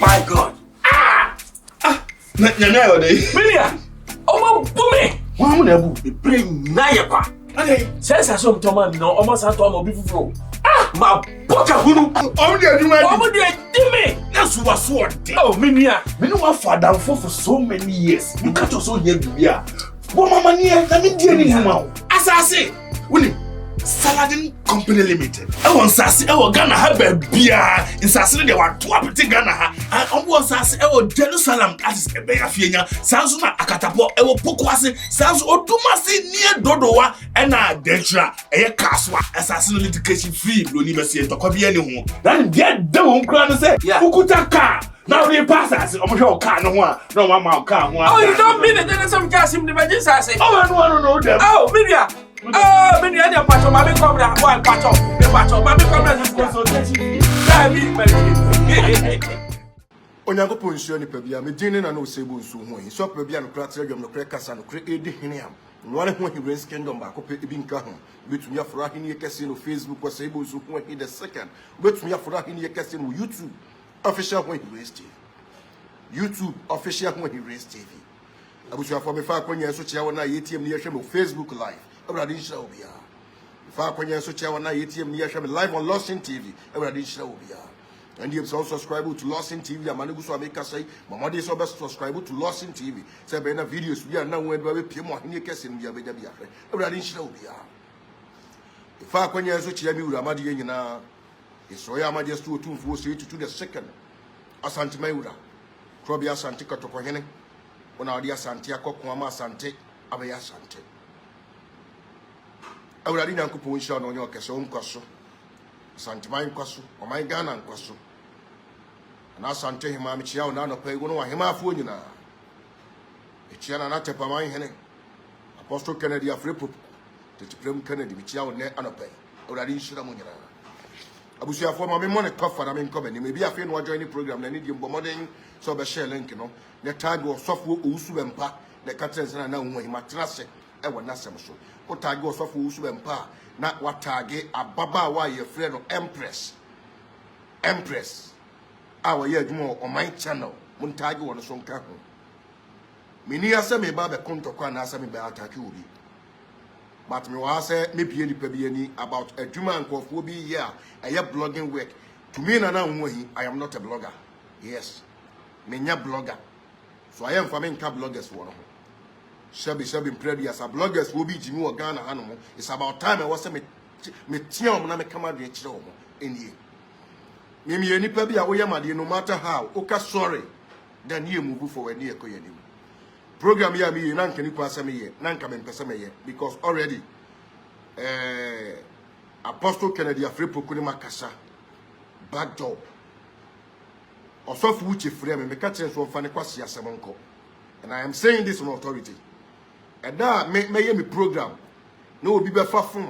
My God. Nyanya ode. Minia. Omo bumi. Wa mu na bu. The brain na yepa. Okay. Says I saw Toma no almost at Tomo before. My poker hunu. Omo dey aduma. Omo dey dimi. That's what sword. Oh, Minia. Me no wan for down for so many years. You catch us so here bibia. Bo mama ni e na me die ni huma. Asase. Wuni. Saladin Company Limited. I want Sassy, I want Ghana have a beer in Sassy, they want to up to Ghana. I want Sassy, I want Jerusalem as a bear fiena, Sansuna Akatapo, I will Pokwasi, Sans Otumasi near Dodoa, and Dentra, a Kaswa, assassin education free, University to copy anyone. Then get the one crown and say, Ukuta car. Now they pass us, I'm sure car no one, no one car. Oh, you don't mean it, then some gas in the Major Sassy. Oh, I don't know them. Oh, Minia. Oh, many other patch of my come down one patch of the patch of my consultation. Onyango nsuo ni pabia me din na no sebu nsu ho yi so pabia no kra tredwom no kra kasa no kra edi hene am no ho Hibren's Kingdom ba ko pe ebi nka ho betumi aforo ahene ye kase no Facebook ko sebu nsu ho hi the second betumi aforo ahene ye kase no YouTube official ho Hibren's TV YouTube official ho Hibren's TV abusu afọ me fa akonya so chia wona ATM ni ye hwe me Facebook live Everybody shall be here. If I can so chair one ATM near Sham live on Losing TV, everybody shall be here. And you also subscribe to Losing TV. I'm going to make us say, Mamma is also subscribe to Losing TV. Say, Bena videos, we are now when we pay more in your case in the Abeda. Everybody shall be here. If I can so chair me with Amadi na, it's Royal Majesty to 2 to the second. Asante Mayura. Krobia Santika to Kohene. On our dear Santia Kokwama Sante, Abaya Sante. Awurade Nyankopɔn nhyira no onye okese onkwaso santiman kwaso o man Ghana nkwaso na asante hima me chia na no pay go no hima afo nyina e chia na tepa man hene Apostle Kennedy Afrepo teteprem Kennedy me chia ne anopay Awurade nhyira mo nyina abusuafo ma me mo ne kofa na me nkoba ni me bi afi no join the program na ni di mbomoden so be share link no ne tag wo sofo Owusu Bempah ne katens na hu hima trase e wona asem so o tag wo sofo Owusu Bempah na watage ababa wa ye frɛ no Empress awa ye adwuma o my channel mun tag wo no so nka ho meni asem e ba be kontokwa na asem be atake obi but me wa say me bie ni pa bi ani about adwuma nkofo bi here eye blogging work to me na hu hi I am not a blogger yes me nya blogger so I am for me nka bloggers wo no Shabby predi as a bloggers will be Jimmy or Ghana animal. It's about time I was me tiam na me come out chiro in ye. Mimi any pebi away no matter how, okay sorry, then you move forward near Koyanim. Program ya me nan can you pass me ye, nan come and pass me ye, because already Apostle Kennedy Afrepo Kunima Kasa back job. Or so for which frame me catch from Faniquasi Samonko. And I am saying this on authority. And that may me program. No be fun.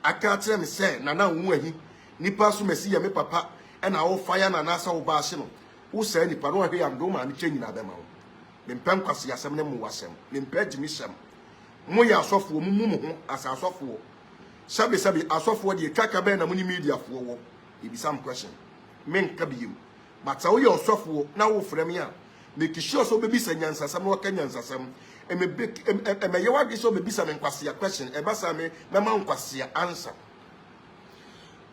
I can't tell me say Nana Uwehi, Nipa Sumesi me papa, and our fire and Nasa Obasino. Who said the Pano here and Doma and changing at them. Bempah kwasi asem ne mu wasem. Bempah jimi sem. Mo ya asofo mu as asofo. Sabi asofo de twaka be na mu ni media fo wo. Ibisam question. Men ka biyim. But say wo ya asofo na wo frem ya. Make sure so baby say nyansasam no ka nyansasam. E me ye wadi so baby say nkwase question. E ba sa me mema nkwase answer.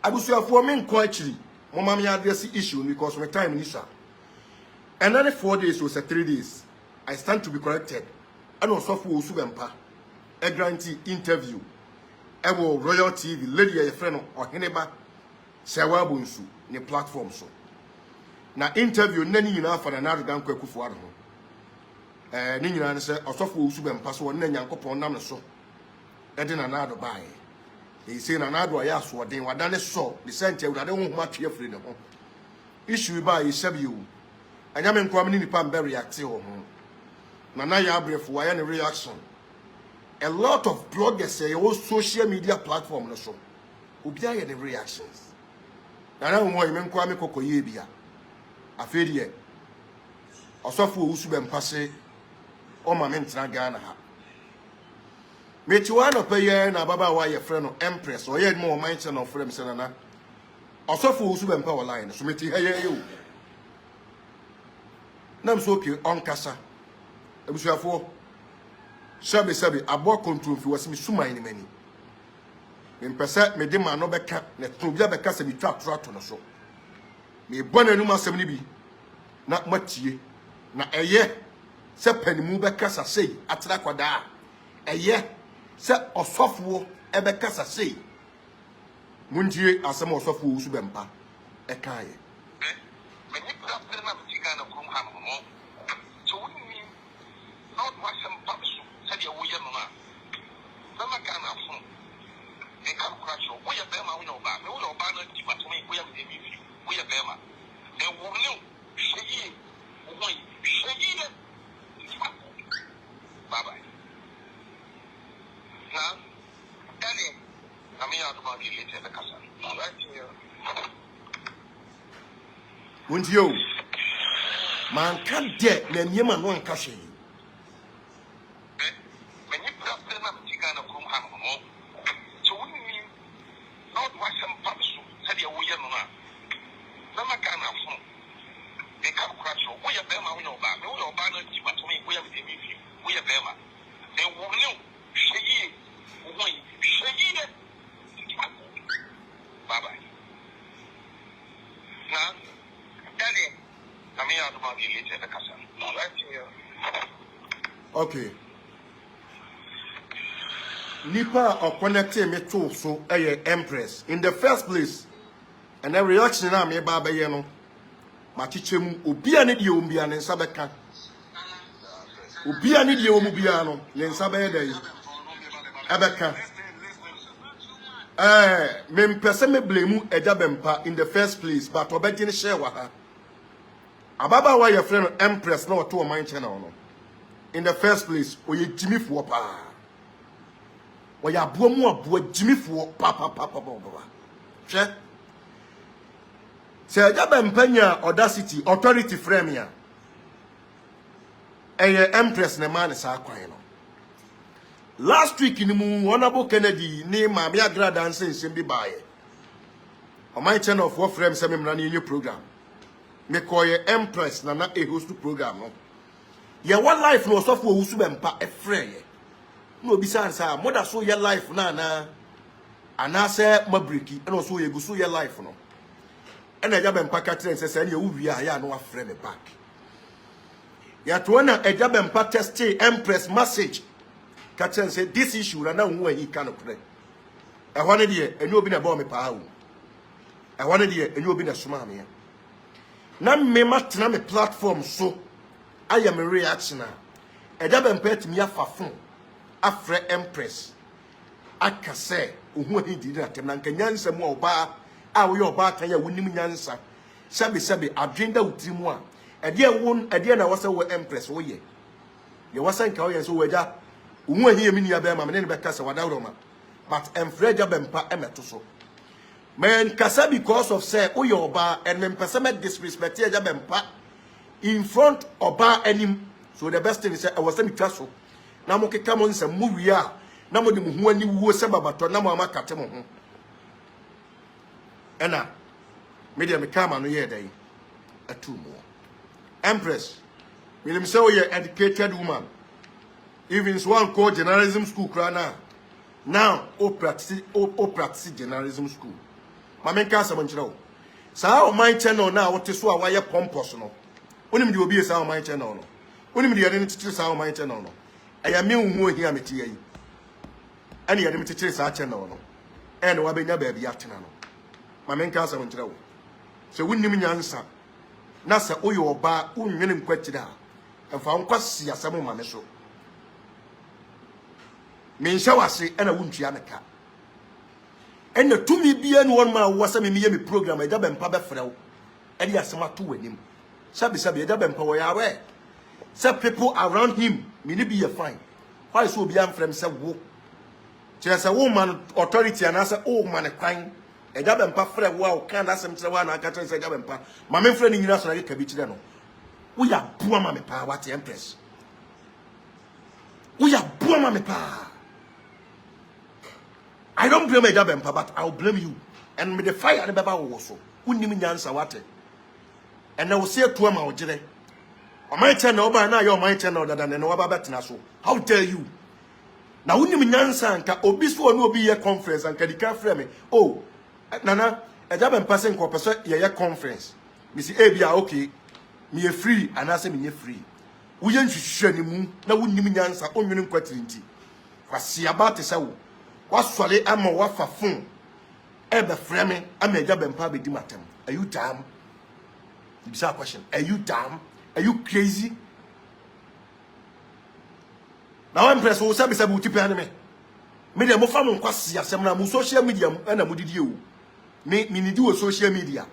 Abusuafo men ko akiri. Mo ma me address issue because my time ni sha. Another 4 days or 3 days. I stand to be corrected. And also for Owusu Bempah, a grantee interview. I will Royal TV, lady a friend or Heneba, Shawabunsu, ne platform so. Na interview, Nenny enough for another gun quick for one. Nina said, also for Owusu Bempah, so Nenny Uncle Ponam so. And then another buy. They say another yes, what they were done so. The center, I don't want much here for them. Issue by is you. And I'm in community pan very active. Nana ya brief why any reaction. A lot of bloggers say all social media platform no so. Ubia any reactions. Nana mo men kwame kokoye bia. Afedie. Osofo Owusu Bempah say o ma mentra Ghana ha. Mechiwa no peye na baba wa ye frɛ no Empress o ye mo man channel frɛ me say nana. Osofo Owusu Bempah online so meti haye you. nam so okay on kasa ebusuafo sabe abo control fi wasi mi suma ni mani me mpesa me de ma no beka na to bia beka se mi twa ato no so me bona nu masem ni bi na matie na eye se panimu beka sa sei atra kwada eye se osofo e beka sa sei munjie asem osofo Owusu Bempah e kaaye me ni pra na tiga na kum ha mo so woni not wa sem papso se de wo ye no na na maka na fun e ka kura cho wo ye be ma wo no ba me wo no ba na ti ma to me wo ye me mi fi wo ye be ma e wo ne sheyi wo mo sheyi ne bye bye na dale ami ya to ba ki lete da kasa Wuntiyo man kan de na niema no anka hwe me ni pra na tiga na kum ha mo so woni not wa sem papso se de wo ye no na maka na fun e ka kura cho wo ye be ma wo no ba me wo no ba na ti ma to me wo ye me mi fi wo ye be ma e wo ne sheyi wo mo sheyi ne bye bye na dale ami ya to ba ki lete da kasa okay nipa o connect me to so Empress in the first place and the reaction na me ba ye no ma chichemu obi ane de ombia ne nsa beka obi ane de omu bia no ne nsa be dey ebeka me mpese me blame eja Bempah in the first place but obedi ne share wa ha ababa wa your friend Empress na oto o man channel no in the first place oye jimifo pa oye abomu abo jimifo pa hwe se eja Bempah nya audacity authority frame ya Empress ne man sa kwan no last week in mu honorable Kennedy ni Mami Agrada nsensem bi baaye o my channel of frame se memra na new program me call ye Empress na host program no ye one life no so for Owusu Bempah e frɛ ye no bi san sa moda so ye life na anase mabreki e no so ye guso ye life no e na eja Bempah ka tren se na wu wi a ya no afrɛ me back ya to na eja Bempah test Empress message ka tren say this issue na Hoahi kan kure e ho ne de eni obi na ba me pa wo e ho ne de eni obi na soma me na me matena me platform so I am a reaction na eja Bempah timi afa fon afre Empress akase Hoahi di na tem na nkanyansa mu oba a wo ye oba kan ya wonim nyansa sabe adwenda utirimu a ede na wasa wo Empress wo ye wasa nka wo ye so wo eja Hoahi emi nia be ma me ne be kasa wadawro ma but eja Bempah emeto so man kasa because of say wo ye oba and me pese me disrespect eja Bempah in front oba anim so the best thing is say I was me twa so na mo keka mo nsem mo wi a na mo de mo ho ani wuo se babato na mo amakate mo ho ena media me kama no ye dai atu mo Empress me say wo ye educated woman even one called journalism school krana now o practice journalism school ma men ka sa manchira o sa o my channel na what so a waye pompous no onim de obi sa o my channel no onim de yare ne titire sa o my channel no aya me hu ohi ameti yi ani yare me titire sa channel no e na wa benya ba bia atena no ma men ka sa manchira o se wonnim nyansa na sa oye oba unwene nkwatira emfa nkwasi asam ma me so me nshawase ena wuntua meka ena tumi bia ne won ma wasa me ye me program eja Bempah be frew e dia asema to wanim sabi eja Bempah wo yawe some people around him me ne be ye fine why so obi am frem say wo say woman authority and say oh man kwan eja Bempah frew wo kan da sem kire wa na aka tren say eja Bempah ma me frem ni nyina so na ka bi kire no wo ya boa ma me pa what Empress wo ya boa ma me pa I don't blame eja Bempah, but I'll blame you. And with the fire and the baba also. Who name nyansa wate. And I will say to him, On my channel, now you're my channel that and no about so. How dare you? Now when you nyansa nka obi so no obi ye conference and can frame me. Oh, nana, a job and passing ko person ye conference. Me say ebia okay. Me free and I say me free. We yen hwehwe ni mu na wonnim nyansa onwene nkwatiri nti. Kwasi about say wo. Wasole ama wafa phone. Ebe frame me ama job Bempah be di matem. Are you damn? It's a question. Are you damn? Are you crazy? Now I'm pressed. Who said we me? Me dey mo fa mo kwasi asem na mo social media na mo didi o. Me need do social media.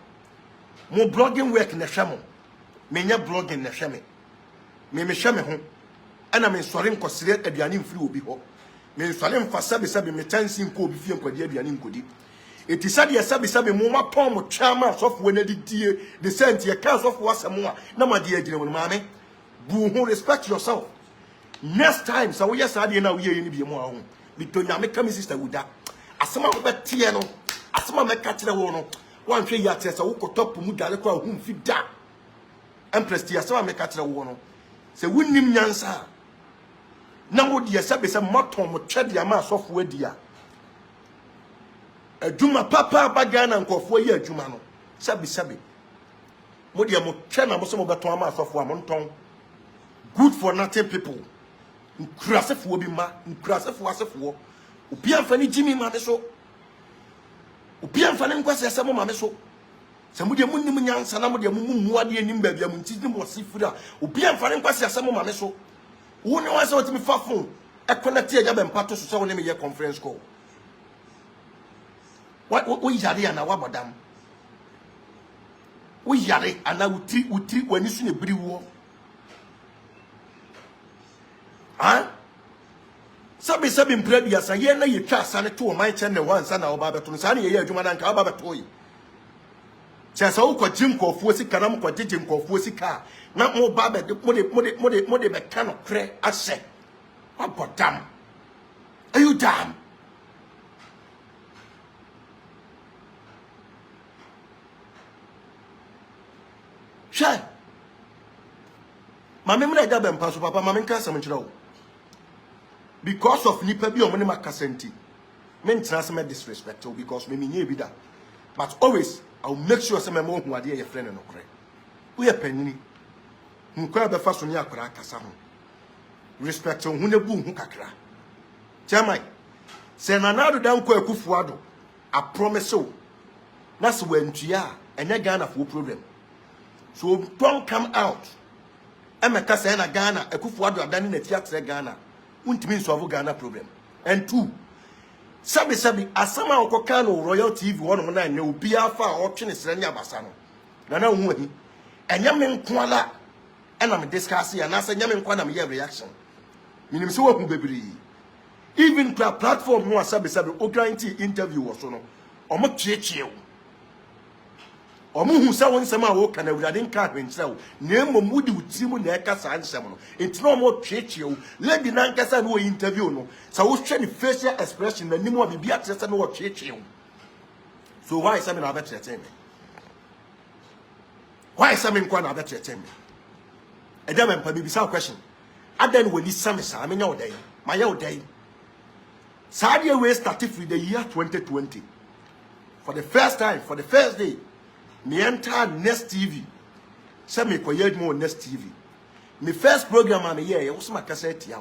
Mo blogging work na hwe mo. Me nya blogging na hwe me. Me hwe me ho. Ana me sori nkosire aduane mfiri obi ho. Me sori mfa sabe me tansi nko obi fie nkwadi aduane nkodi. Eti sade ya sabe mo ma pon mo twama asofo na didie the sent ye kan asofo asem a na ma de agire mo maame bu ho respect yourself. Next time so we sade na we ye ni bi mo a ho bi to nyame kam sister wuda asema ko betie no asema me ka kire wo no wan hwe ya tese wo kotop mu dale ko hu mfi da empress ti asema me ka kire wo no se wunnim nyansa na wo de sabe maton mo twede ama asofo adia adwuma papa bagana nkofo yi adwuma no sabi mo de mo twa na mo so mo beton ama asofo a mo nton good for nothing people nkurasefo bi ma nkurasefo asefo obi amfa ni jimi ma de so obi amfa ni nkwase asem ma me so se mo de munnim nyansa na mo de mu ade anim ba bia mo ntidi mo sifura obi amfa ni nkwase asem ma me so wo ne wa se otimi fa phone e connect ya Bempah to so se wo ne me ye conference call. We yare ana wa bodam. We yare ana utri wani su ne biri wo. Ah? Sabi mpredi sa ye na ye twa asa ne to o man chen ne wansa na oba beto. Sa ne ye adwuma na nka oba beto yi. Chesa wo kwagye nkofuo sika na mkwagye nkofuo sika na mo ba be mo de be ka no kre ase. Wa bodam. Are you damn? Shay. Mama me na da Bempah so papa mama nka asem nkyerɛ wo. Because of nipa bi o mo ne makasenti. Me ntra se me disrespect you because me nye bi da. But always I will make sure say me mo hu ade ye friend no kore. Wo ye panini. Nkwa be fa so ne akora akasa ho. Respect hu ne bu hu kakra. Chamai. Se na na do dan ko akufuado. I promise you. Na se wantua enye Ghana for problem. So don't come out. Emeka say na Ghana akufuado adani na tiatre Ghana. Untimi solve Ghana problem. And two, sabi asama okoka no Royal TV one na nya obi afa a otwene sere ne abasa no. Na hu ahi. Enya me nkoala na me discuss ya na say nya me nkwa na me reaction. Minim se wo hu bebiri. Even platform no sabi o interview wo so no. Omo chiechie wo. Omo hu sa won sema wo kana wurade nka hwenkyerɛ wo na emom wudi utimu na ɛka sa nsɛm no enti na omo twetwe wo lady na nkasa no interview no sa wo hwɛ ni facial expression na nimu a bibia kyerɛ sɛ no wo twetwe wo. So why is something about threaten me? Why is something kwa na about threaten me? Eda Bempah bi bisa question adan wani same sa amenya wo dai ma ya wo dai sa dia we started for the year 2020 for the first day me enter Next TV. Say me koye mo Next TV. Me first program am here, you so makasa tia.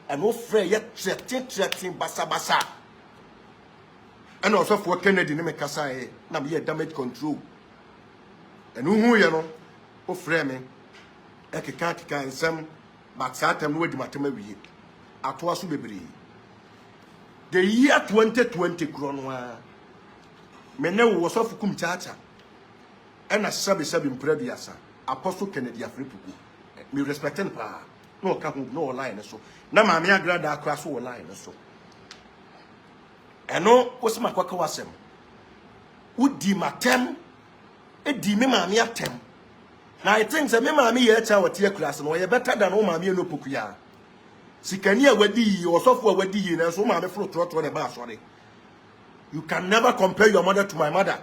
And no frɛ ye threaten basa. And also for Kennedy ne me kasa e na me damage control. And who you know, o frɛ me e keka nsɛm but satam no wadi matema wie. Atoa so bebre. The year 2020 kronwa. Me ne wo so fukum chacha. Ena sabi mprediasa Apostle Kennedy Afripuku me respecting pa no ka hu no line so na ma me agrada akra so line so eno osima kwaka wasem udi matem edi me ma me atem na I think say me ma me ye cha wote class no ye better than o ma me no poku ya sikani awadi osofo awadi na so ma me fro trotro ne ba sorry. You can never compare your mother to my mother,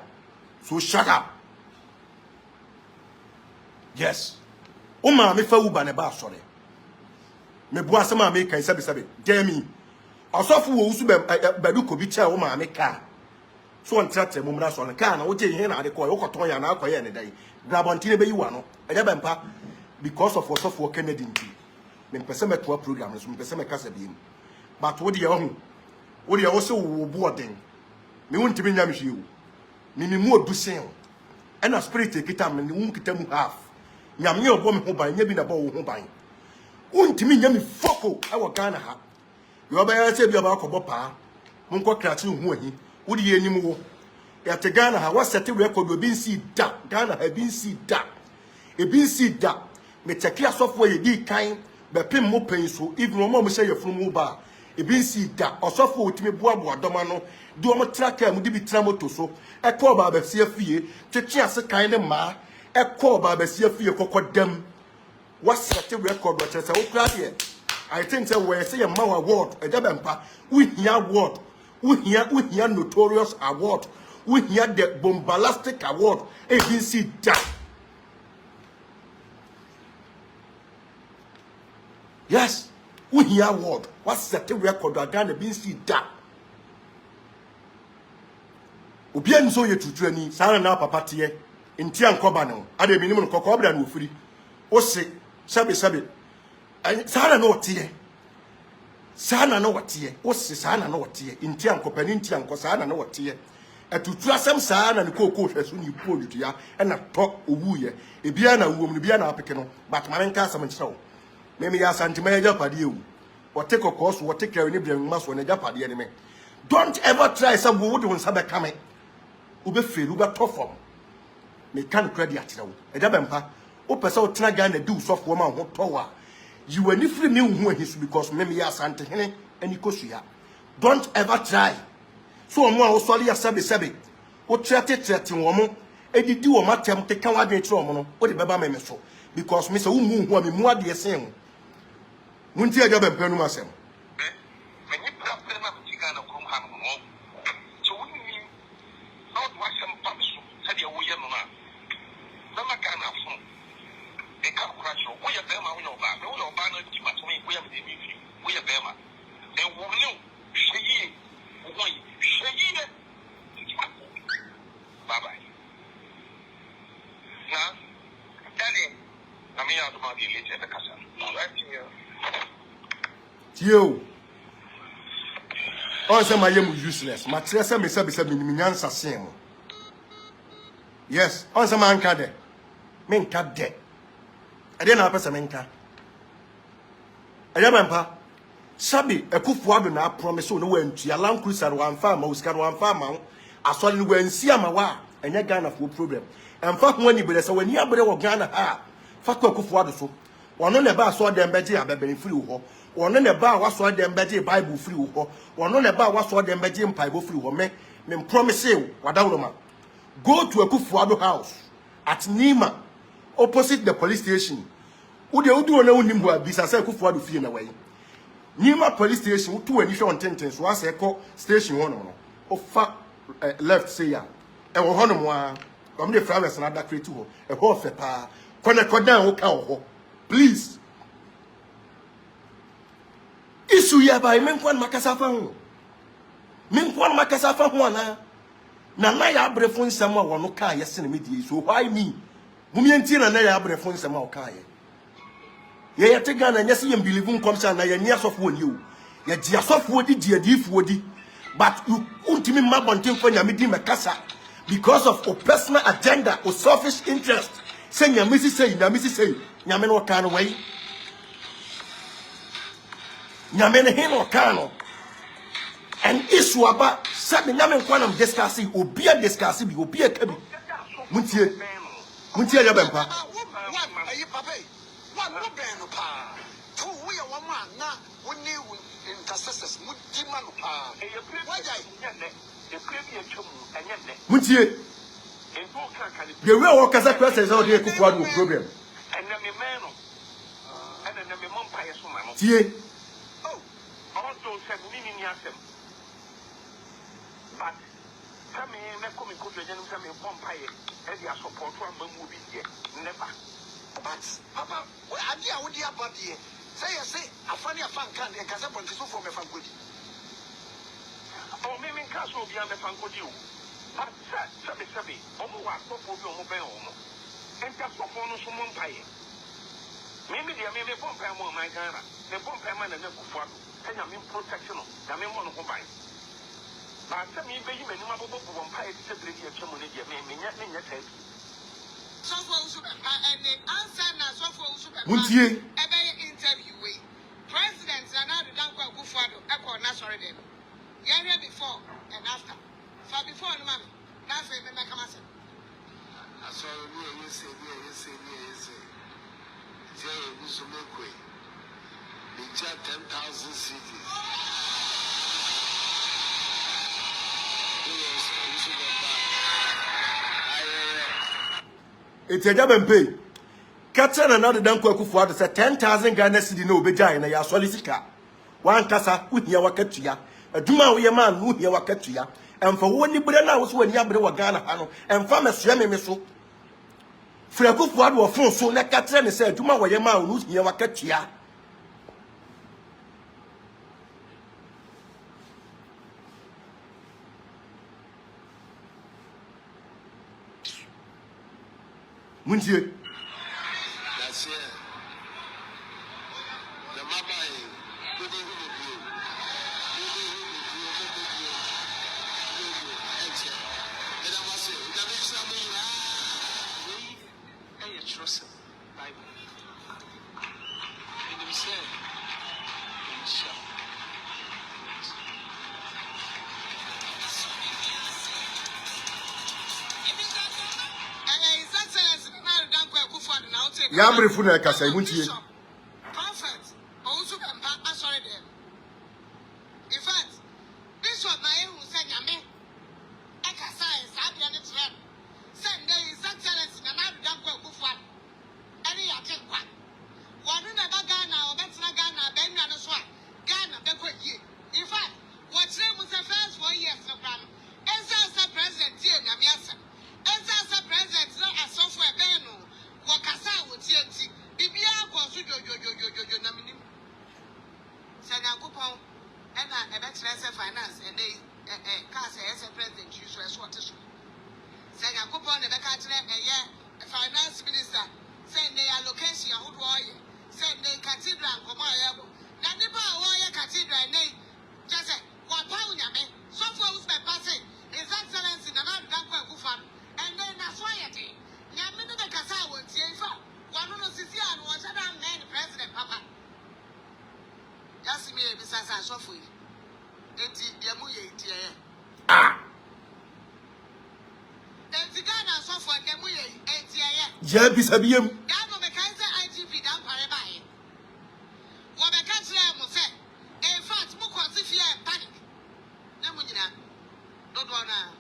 so shut up. Yes. O ma me fa uba ne ba sore. Me bua se ma me kan sabe. Demi. Osofo wo Owusu Badu ko bi cha o ma me ka. So on Thrέatens mumra so ne ka na wo je hin na ade ko yo koton ya na akoye ne dai. Grabontine be yi wa no. Eja Bempah because of osofo Kennedy nti. Me pese me to program so me pese me kasa bi. But wo de ye ho. Wo de ye wo se wo boarding. Me wontimi nya me hwe wo. Me mu odusen. E na spirit ekita me ne kita mu half. Nyame obo me ho ban nya bi na bo wo ho ban. Wontimi nya me foko e wo Ghana ha. Yo ba ya se bi ba akobo pa. Monko krate hu ahi. Wo de ye enim wo. Ya te Ghana ha wa set record obi nsi da. Ghana ha bi nsi da. E bi nsi da. Me check asofo ye di kan be pem mo pen so even mo mo say ye funu mu ba. E bi nsi da. Osofo otimi boaboa doma no. Do mo traka mu di bi tra moto so. E ko ba ba sia fie. Twetwe ase kan ne ma. E ko ba ba sia fie kokodam. Wa set record wa chese wo kra de. I think say we say a man award e Bempah we hear award we hear notorious award we hear the bombastic award e bin see that. Yes, we hear award what set record again bin see that. Obi an so ye tutu ani sana na papa tie ntia nkoba no ade minim no kokobra no ofiri o se sabe sana no tie sana no watie o se sana no watie ntia nkopani ntia nko sana no watie atutu asem sana ne kokko hweso ni podutua e na to owuye ebia na wuom ne bia na apeke no but ma menka asem nkyerɛw me ya santima ya japade ewu wote kokko so wote kare ne bia nma so ne japade ne me. Don't ever try some wood on sabe kame ube feel ube tofom me kan credit akyerɛw Bempah o pese o tena Ghana do sofo ma ho towa you were free me hu ahisu because me ya asante hene ani kosua. Don't ever try so omo a wo sori ya sabe o Thrέatens wo mo edidi wo matem te kan wadwe kyerɛ omo no o de beba me so because me se wo mu hu a me mu ade sen munti aga Bempah no masem Yo, on say my am useless. My Thrέatens me say me nyansa sem. Yes, on say man ka de. Men ka de. I dey na person men ka. Bempah. Sabi ekufuado na promise no wantua Land Cruiser wan fa ma uska wan fa ma asole no wansi ama wa enye Ghana for problem. Emfa ho ani bere se wani abere wo Ghana ha. Fa kwa ekufuado so. Wono ne ba so dem beje abebere free wo. Wono ne ba waso dem beje Bible free wo. Wono ne ba waso dem beje mpaibo free wo. Me promise you wadawroma. Go to ekufuado house at Nima opposite the police station. Ude udu na unim ho abisa se ekufuado fie na wai. Nima police station utu ani hwe on tenten so ase ko station ho no. Ofa left say ya. E wo ho no mo a. Kom de flowers na da create ho. E ho fe pa. Kone kodan wo ka ho. Please. Isu ya ba men kwan makasa fa ho. Men kwan makasa fa ho na. Na ya abrefo nsem a wo no ka ye sene medie so why me? Mumienti na ya abrefo nsem a wo ka ye. Ye yete Ghana nyese ye believe nkomsa na ye ni asofo oni o. Ye di asofo di di adifo di. But you untimi mabonten for nyame di mekasa because of a personal agenda or selfish interest. Say nyame si say nyame no ka no wai. Nyame ne hin no ka no. And issue about sabe nyame nkwanam discussing obi a discussing bi obi a ka bi. Muntie ya Bempah. One no ben pa. To we are one man na we need intercessors mudimanu pa. Muntie. The way our Kasa Christ out there cook one problem. And then me man and then me mom pa yeso mama. Tie. Oh, also said nini ni asem. But come me come ko je num say me mom pa ye e dia support one mamu bi die. Never. but Papa, what idea would you about here? Say, a funny fan can and Casabon to for me from good. Oh, maybe Castle be on the fan good you. But, Sabi, Omo, for your mobile. And just for someone pay. Maybe they may be Bempah more my Ghana, the Bempah man and the Kufuado, and I mean protection, I mean one who buy. But tell me, baby, many more people pay to the Chamonix, may not mean your head. So for Super and the answer now, so for Super interview. President Zanadu Danko Kufuado, Echo National Day. Year before and after. So before the man, that's a mechanism. I saw you say, Owusu make they charge 10,000 cedis. It's a job and pay. Captain another Danko Kufuado said 10,000 Ghana cedi no be jai na ya solicitor. One kasa who here wakatua. A duma we man who here wakatua. And for one nibura na was when yabre wa Ghana hano and farmers yame meso. Freku Fuad wa fon so na Captain said duma wa man who here wakatua. Muntie. That's it. The mama trust Bible. And he said, Yabre funa kasa muntie. Prophet, Owusu Bempah, sorry them. In fact, this was my who said Yame. Ekasa is happy and it's red. Send there is excellence in another Danko Kufuado. Any yakin one. One in a Ghana or Betra Ghana, Ben and Swat. Ghana, Beko ye. In fact, what's name was the first 4 years of Ram. As a president here, Yamiasa. As a president, not a software beno. Wakasa would see Bibia was yo namini. Sanyakupo and a better finance and they cast as a president use as what to show. Sanyakupo and the Catare a finance minister send they allocation who warrior send they cathedral Comayabo. Naniba warrior cathedral and they just say what pound yame so far was by passing his excellence in another Danko Kufuado and then that's why it is. Yamina the Casa won't see if one of the Sicilian was a man president, Papa. Just me, besides I saw for you. Yamuye, Ah. and the Ghana saw for Yamuye, and Jebi sabiem. Gano Mekaiser IGP down Parabai. What the country must say, in fact, Mukwas if you panic. Namuna, don't wanna.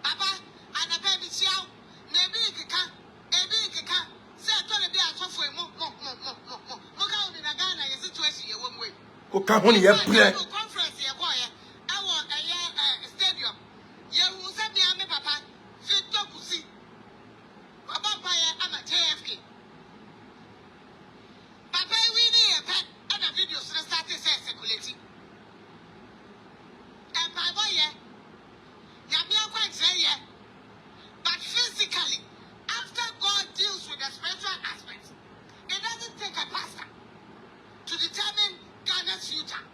Papa, and a baby shout. Maybe can say to be a software more in a Ghana situation one way. Okahoni ya play. Conference here, boy. I want a stadium. You will send me Papa. Fit to see. Papa, I'm a JFK. Papa, we need a pet and a video so started circulating. And by boy, Yamia quite say, but physically, after God deals with the spiritual aspect, it doesn't take a pastor to determine Ghana's future.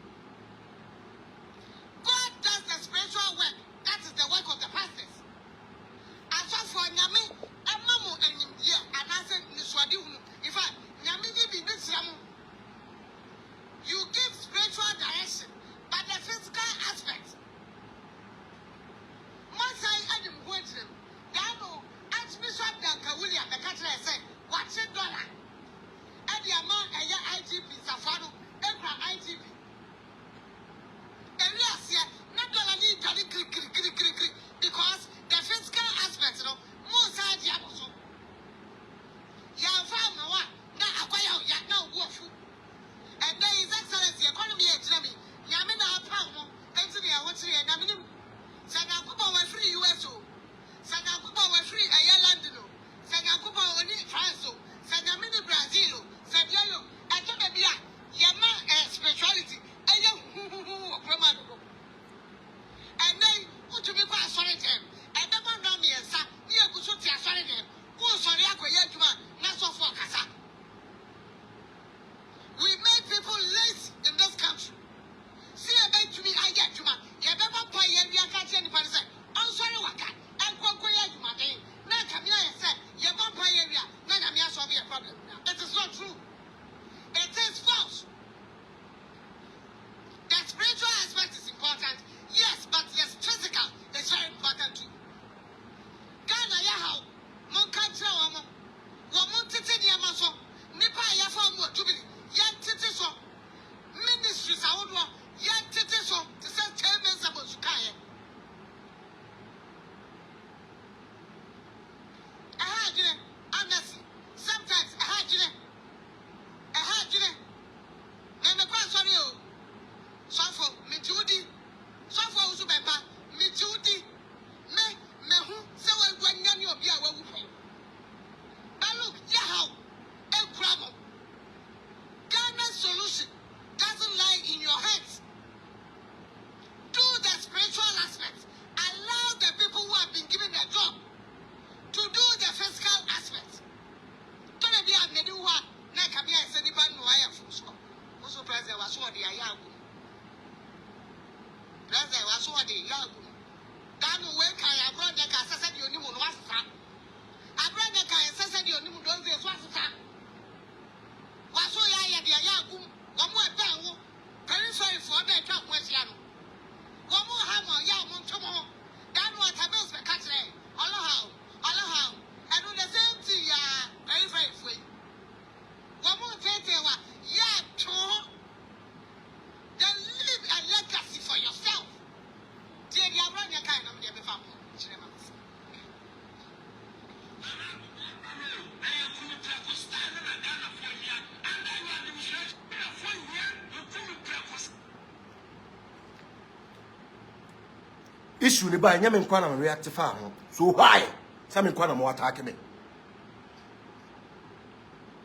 issue ni ba nyame nkwa na react fa ho so why some nkwa na mo attack me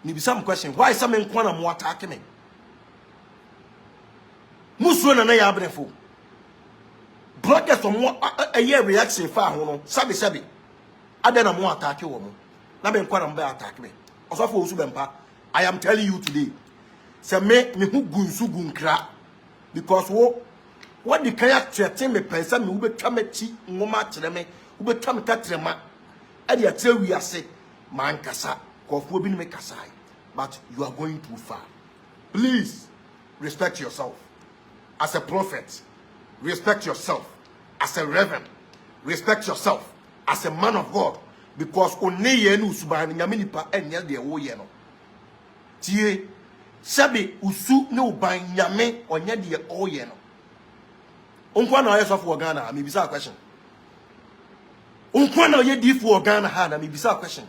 ni be some question why some nkwa na mo attack me musuo na ya abrefo broadcast mo a reaction fa ho no sabi ade na mo attack wo mo na be nkwa na mo be attack me osofo Owusu Bempah I am telling you today say me hu gunsu gunkra because what the kaya threaten me pensa me ubetwa machi ngoma kire me ubetwa me tatrema e de atre wi ase man kasa kofo bi ni me kasa but you are going too far. Please respect yourself as a prophet, respect yourself as a reverend, respect yourself as a man of God because only ye no suban nyame nipa enye de wo ye no tie sabi usu ne uban nyame onye de wo ye no unkwa na yeso for Ghana me bisa question unkwa na ye di for Ghana ha na me bisa question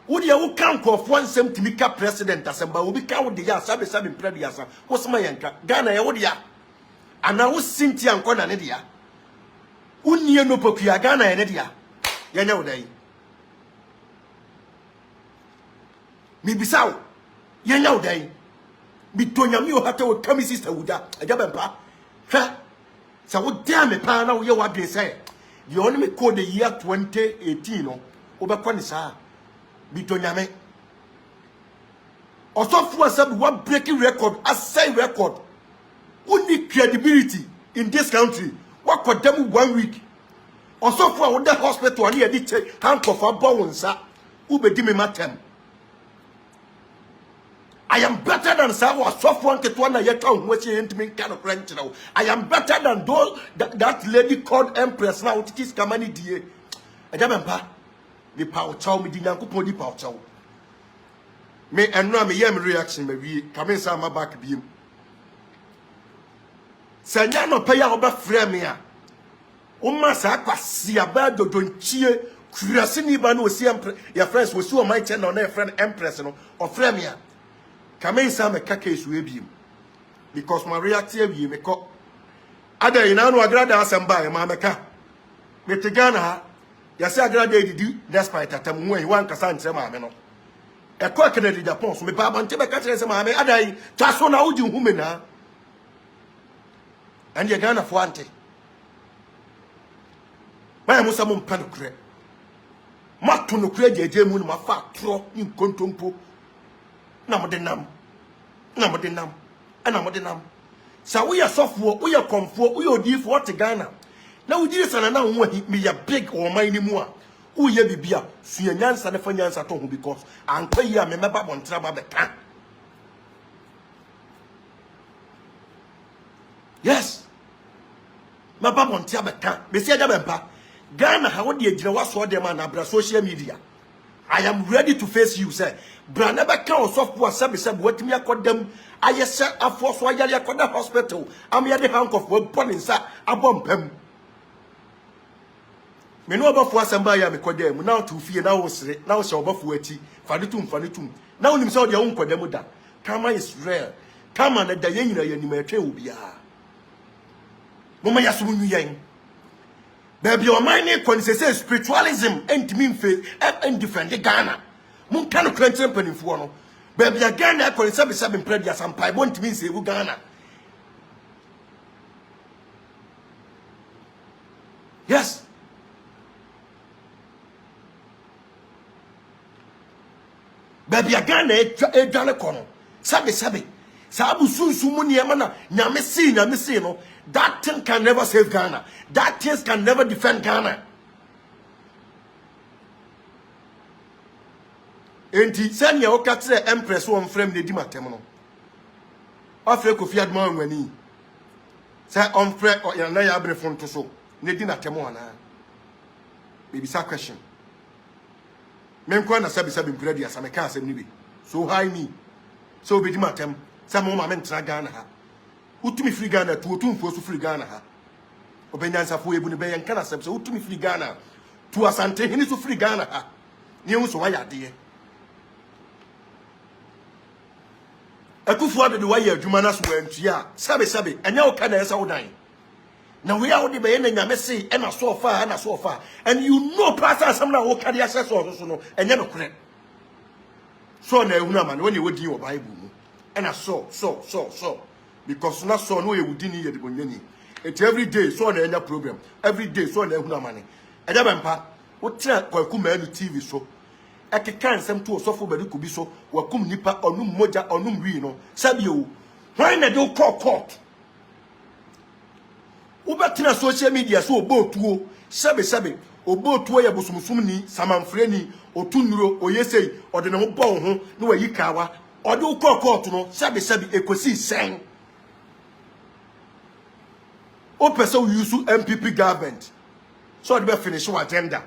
wo de wo kan kofo nsem timika president asemba wo bi ka wo de ya sabi mpre ya sa wo sema yenka Ghana ye wo de ya ana wo sinti anko na ne de ya unnie no pokua Ghana ye ne de ya yanya wo dai mi bisa wo yanya wo dai bitonyami o hata wo kami sister wuda aja Bempah ha sa wo dia me pa na wo ye wa dwen say the only me code the year 2018 no wo be kwani sa bitonyame osofo asabi one breaking record asay record only credibility in this country what condemn 1 week osofo a wo the hospital ani e di che handcuff abo wonsa wo be di me matem I am better than Sawa Sofwan Ketwana Yeta Wachi Intimate kind of French now. I am better than those that lady called Empress now. It is Kamani Die. I Bempah. The power chow me dinanku podi power chow. Me and no me yam reaction me coming some back beam. Sanya no pay over frame ya. Uma sa kwasi abado don chie kurasini ba no si your friends will see on my channel na friend Empress no or frame ya. Kamen sa me kaka esu ebiem because my reaction ebiem me ko ada ina no agrada asamba e ma meka me tegana ha ya se agrada edidi despite atam nwa wan kasa ntre ma me no e ko Kennedy Japan so me baba nte be ka tere se ma me ada yi taso na uji hu me na ande Ghana fo ante ba musa mo mpa no kure mato no kure jeje mu no mafa tro ni nkontompo na mo de nam sa we ya sofo we ya komfo we odifo what Ghana na wo jiri sana na wo me ya big o man ni mu a wo ye bibia sua nyansa ne fa nyansa to ho because anka yi a me meba bontra ba beka yes meba bontra beka me se aja Bempah Ghana ha wo de agina waso de ma na bra social media I am ready to face you, sir. Branaba can software service what me accordem. I said a force while you call the hospital. I'm here the hank of what pulling, sir. A bump him. Me know about what somebody am condemn now to fear now, now shall buff wetty, fanitum. Now himself your own condemuda. Kama is rare. Kama na the yen in my trail will be a Mama Yasun Yang. Baby, your mind is spiritualism and mean faith and defend Ghana. Mun cannot cleanse penny for no. Baby, again, I can say in prayer some pie won't mean say Ghana. Yes. Baby, again, a Ghana corner. Sabi. Sabu Sumuni Amana, Namisi, no. That thing can never save Ghana. That thing can never defend Ghana. Enti send your catch Empress one frame the Dima Temono. After Kofi Adman when he say on frame or your naya abnefon to so. Nedina Temona. Maybe some question. Memquana Sabi Predi as a cast anyway. So high me. So be Dimatem. Some moment Ghana. Utumi free Ghana to utum for free Ghana ha. Obenyansa fo ebu ne be yanka na sebe so utumi free Ghana to asante hini so free Ghana ha. Ni hu so waya de. Akufu ade de waya adwuma na so antua. Sabe enya o ka na esa wodan. Now we are the bay and Yamesi and a so far and a so far. And you know, Pastor, some now walk carry access or so, and you're not correct. So, man, when you would do your Bible, and I saw. Because not so no, you would didn't hear the Bunyani. It's every day, so on the program. Every day, so on the money. And Bempah, what track or come any TV so? I can't send to a sofa, but it could be so, or come nipa or no moja or no reno. Sabio, why not do call court? Ubatina social media so both two, sabe, or both two abusumuni, Samanfreni, or Tunro, or Yesay, or the no bone, no yikawa, or do call court, no, sabe, equasi sang. O person use MPP government. So they finish your agenda.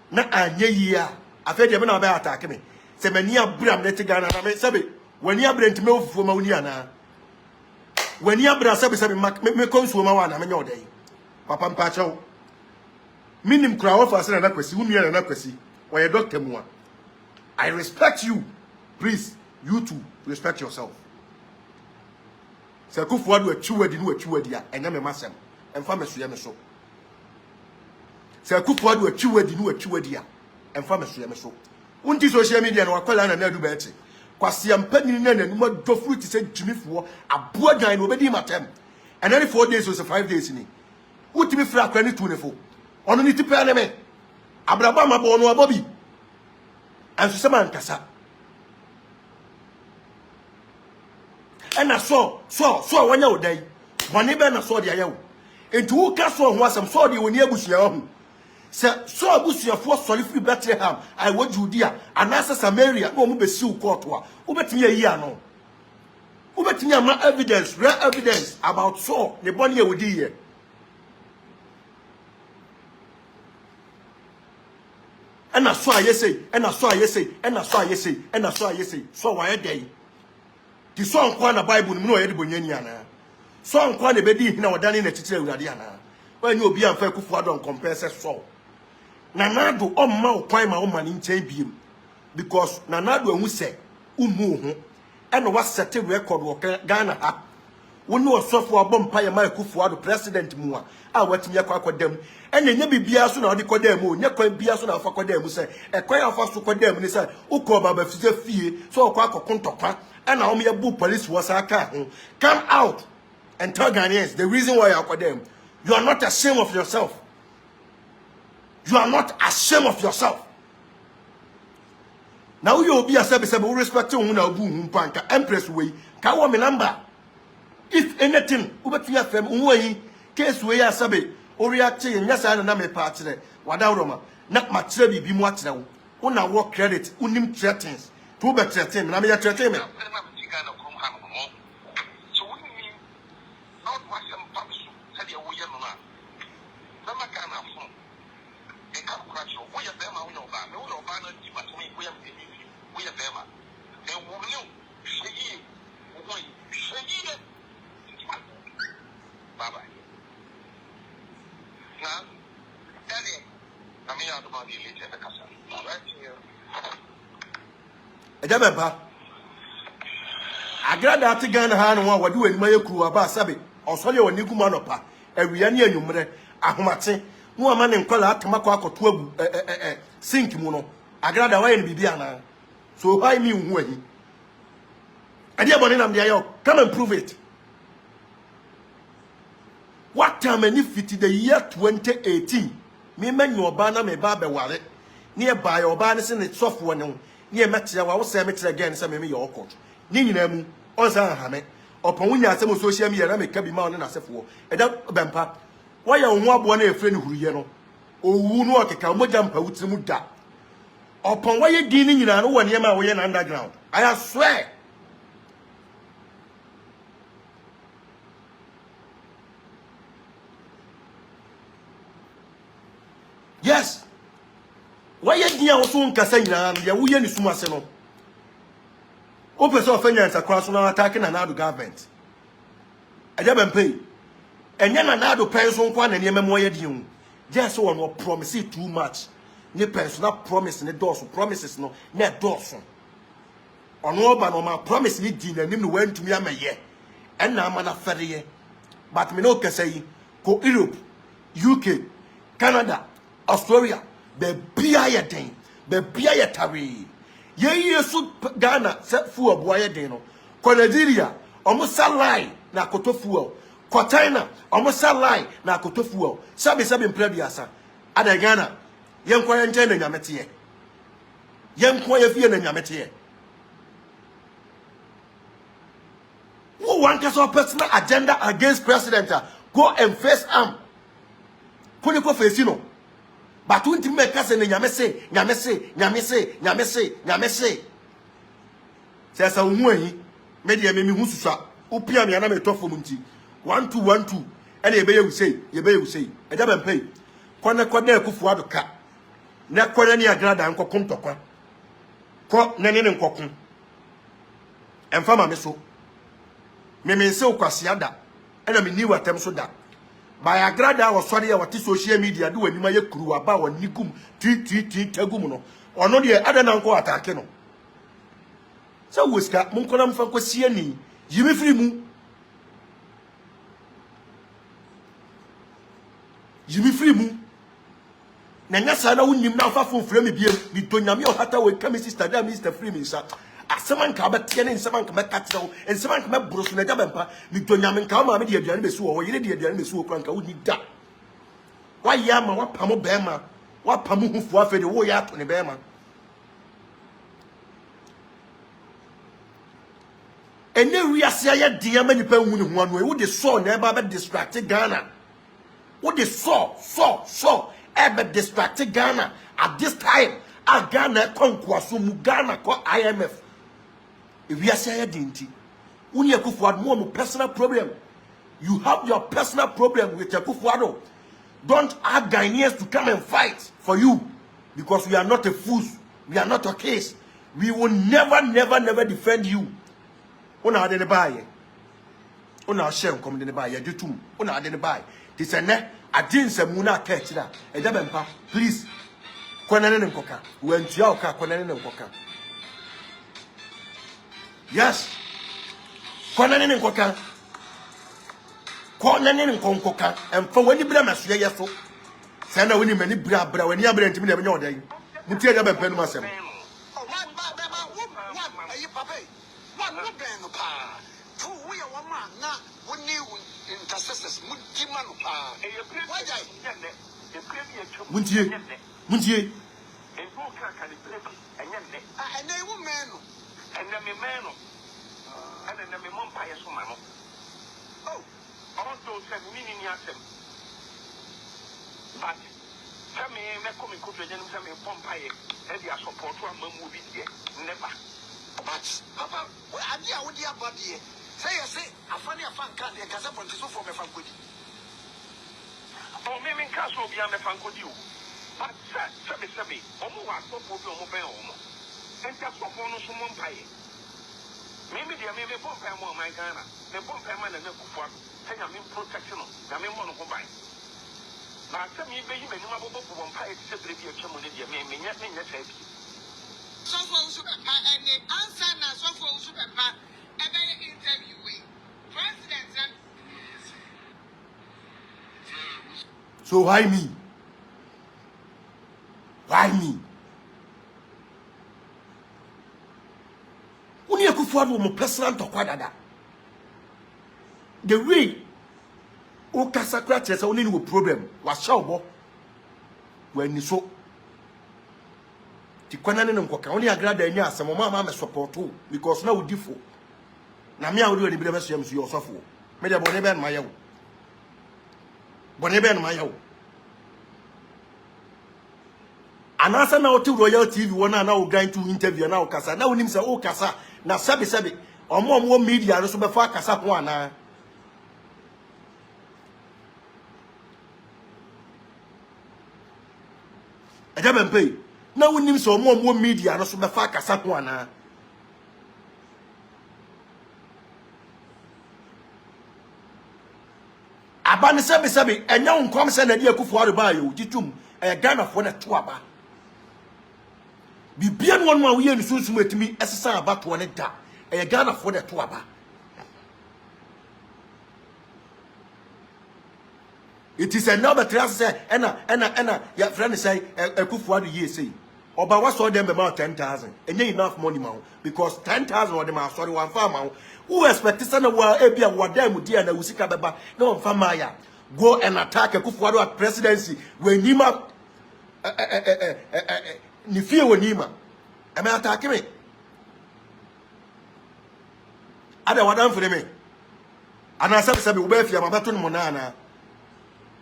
Na anye year. I feel you na be attack me. Se mani abram net Ghana na me sabe. When you abram to me ofuo ma woni ana. When you abram sabe me konsuo ma wa na me nyodai. Papa mpacha. Minim kra wo fa se na kwasi, wu nua na kwasi. Wa ye doctor mu a. I respect you. Please, you too, respect yourself. Se kufu adu atwadi no atwadi a enya me masem. Emfa mesuye me so. Se kufu adu atwadi no atwadi a emfa mesuye me so. Unti social media no akwala na adu be eti. Kwase ampani na nanum adofru ti se jimifo aboa dan no obedi matem. And every 4 days or 5 days ni. Utimi fra akra ni tunefo. Ono ni tipe na me. Abraba mabo no abobi. Anso se man kasa. And I saw when you day. One even I saw the ayo. Into who castle was some sorry when you was your own. So Busia for solitary Bethlehem. I want Judea and answer Samaria. No, be sue court. Ubet me a year no. Ubet me my evidence, rare evidence about Saul, the bonny with here. And I saw yesterday, and I saw yesterday, and I saw yesterday, and I saw yesterday. So why a day? The song kwa na Bible no e de bonyani ana. Song kwa na bedi na wadani na titire urade ana. When you obi amfa kufu adon compare so. Nanado omma okwan ma omma ni nchen biem. Because nanado ahu se umu ho. E no wa set record wo Ghana ha. Woni osofo abompa ya ma kufu ado president mu a watimi akwadam. E nya bibia so na odi kodam o nya kwan bia so na afa kodam se. E kwan afa so kodam ni se ukọ baba fize fie so okwa akokontokwa. And now me police was a car. Come out and tell Ghanaians the reason why you are them. You are not ashamed of yourself. You are not ashamed of yourself. Now you will be a sebe respect to una boom panka empress way. Ka me number. If anything, ubetiya fem unwe case way a sebe o react nyasa na me partner. Wada roma na matre bibi mu atre wo. Una work credit unim Thréatens. To be Thréatens na me Thréatens me. Bempah. Agrada ati Ghana ha no wa wade wani maye kuru aba sabe osole wani kuma no pa awia ne anwumre ahomate no ama ne nkwala atamako akoto agu sink mu no agrada wa ye bibia na so why me hu ahi ade abone nam dia yo come and prove it. What time any fit the year 2018 me manyu oba na me ba be ware ne ba yo oba ne se ne software ne ne metre wa wo se metre again se me your court ni nyina mu onsa ha me opon wunya asem social media na me ka bi ma on na sefo eda Bempah wa ya ho abo na efre ne huruye no owu no okeka moja mpa wutiri mu da opon wa ye din ni nyina no wo ne ma wo ye na underground. I swear. Yes. Why ye dia wo so nkasa nyina no ya wo ye ni suma se no. O person offender akwa so na attacking another government. Aja Bempah. Enya na nado penso nkwa na niam mo ye din. Just so one promise too much. Ne personal promise ne doors promises no na doors. Ono ba no ma promise ni din anim no wantumi amaye. En na ama na fere ye. But me no kasa yi ko Europe UK, Canada, Australia, the BIA thing, the BIA tari. Ye su Ghana set fuel boy deno. Ko Nigeria, almost lie na koto fuel. Ko China, almost lie na koto fuel. Sabi mprebiasa. Ada Ghana, yen kwa yen na nyamete. Yen kwa ye fie na nyamete. Who want to personal agenda against president? Go and face arm. Kuni ko face no. But when you make us nyamese. Says a woman, media me hususa, upia me ana me to for munti. 1212. And ye be say. E da ben pay. Kwana ekufu adoka. Na kwana ni agrada anko kontokwa. Ko nene ne nkokun. Emfa ma me so. Me se okwasiada. Ena me ni watem so da. By agrada was sorry what social media do when you may crew about one nikum tagumuno or no dear other than go attack no. So whisker Munkolam for Quasiani, Jimmy Freemu Nangasana wouldn't him now for Fremy beer, Bitonami or Hatta with chemist Mr. Freeman, sir. As someone come back and someone come back and someone come back Bruce and Bempah, Bitonam and Kama, dear Janbesu, or you dear Janbesu, Cranka would need that. Why Yama, what Pamo Bema, what Pamu for the way out on the Bema? And then we are saying, dear many people one way, what they saw never distracted Ghana. What they saw, ever distracted Ghana at this time. A Ghana conquest, Ghana called IMF. If we are saying dinty, when you have more personal problem, you have your personal problem with your Kufuado. Don't ask Ghanaians to come and fight for you because we are not a fool. We are not a case. We will never defend you. Una adene baye. Una share come dene baye. Do too. Una adene baye. This a ne. I didn't say Muna catch that. A Bempah, please. Kwanane nkoka. Wentia oka kwanane nkoka. Yes. Kwanane nkoka. Kwanane nkoka. And for when you bring us here, so. Sana when you many bra when you are bringing me the day. Mutia Bempah myself. Muntie. But tell me, me come in country, then me Bempah, and they are support to a movie here. Never. But Papa, I dear with your body. Say, a funny fan can't get a point to for me from good. Oh, me castle be a fan good you. But, Sammy, almost what will be on my home. And just for one of some Bempah. Maybe they may be Bempah more my Ghana. The Bempah man and the Kufuado. Say, I'm in protection. I'm in one of my. But some you may even know about Bempah separately a champion. May not mean that. So for Bempah and the answer now, so for Bempah, a very interviewing president. So why me? Why me? When you Kufuado mo personal to kwadada. The way o kasakra chese oni no problem was shawbo when you so ti kwanane no nkoka oni agrada ani asem mama me support because na udifo na me a wodi bi be so yam so yosofo me de bone ben ma yawo bone ben ma yawo anasa na oti Royal TV wona na o going to interview na o kasa na onim se o kasa na sabe omo media no so be fa kasa ho ana Eja Bempah na wonim se omo media no so be fa kasa ho ana abane sabe enya nkom se na dia Kufuado ba yo titum Ghana for na to aba Bibian one man we yin sunsun etimi esesa abato ne da Ghana for na to aba It is a number trust say ena your friend say Akufo-Addo ye say oba what saw them about 10,000 and enough money man because 10,000 or them are sorry one farmer who expect sana wa ebia wa dem dia na usika beba no farmer ya go and attack Akufo-Addo at presidency when nima ni fie wonima am attack me ada wadan for me ana sabi wo ba fia mabato no na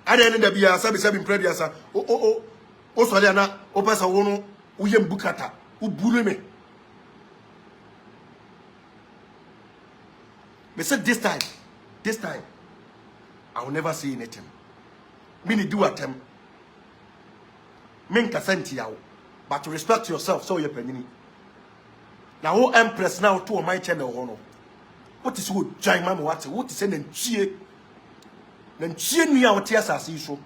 ada ne da bia sabi imprediasa o sole na o pesa wo no uyem bukata uburu me. Me said this time I will never say anything. Me ni do attempt. Men kasenti yawo, but to respect yourself so you penini. Now who empress now to my channel hono. What is good join mama what is say nchie nua wo tia asase so.